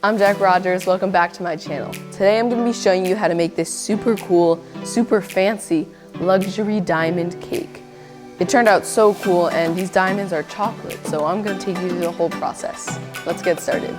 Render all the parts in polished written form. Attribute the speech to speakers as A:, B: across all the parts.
A: I'm Jack Rogers, welcome back to my channel. Today I'm going to be showing you how to make this super cool, super fancy luxury diamond cake. It turned out so cool, and these diamonds are chocolate, so I'm going to take you through the whole process. Let's get started.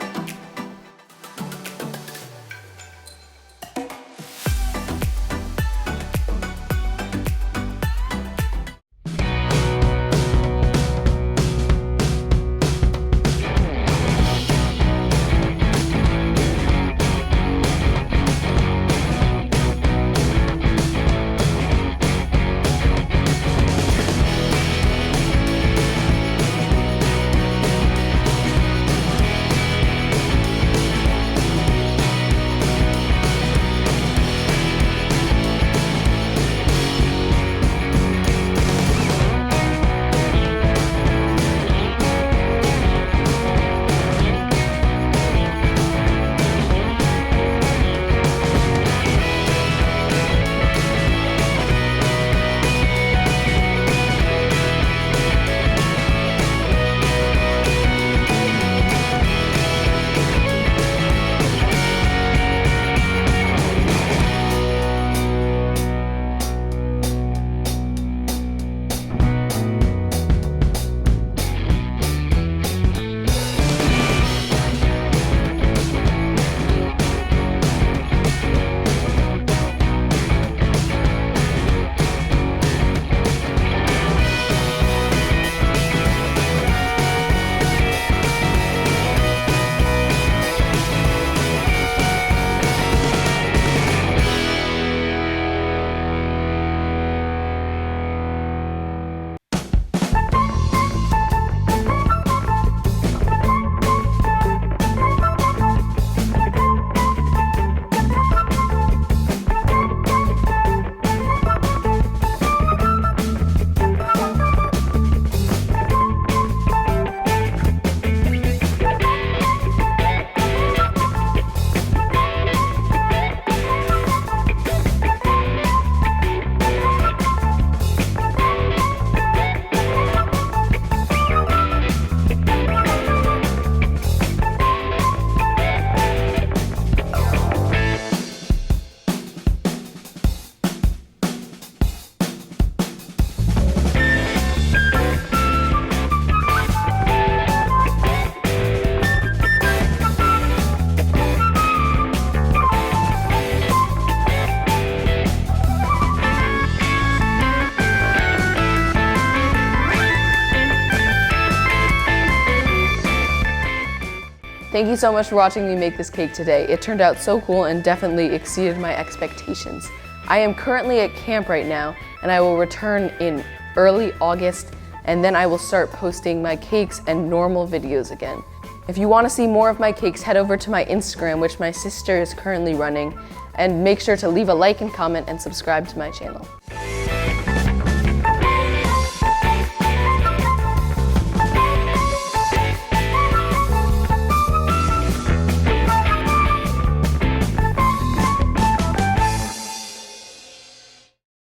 A: Thank you so much for watching me make this cake today. It turned out so cool and definitely exceeded my expectations. I am currently at camp right now, and I will return in early August, and then I will start posting my cakes and normal videos again. If you want to see more of my cakes, head over to my Instagram, which my sister is currently running, and make sure to leave a like and comment and subscribe to my channel.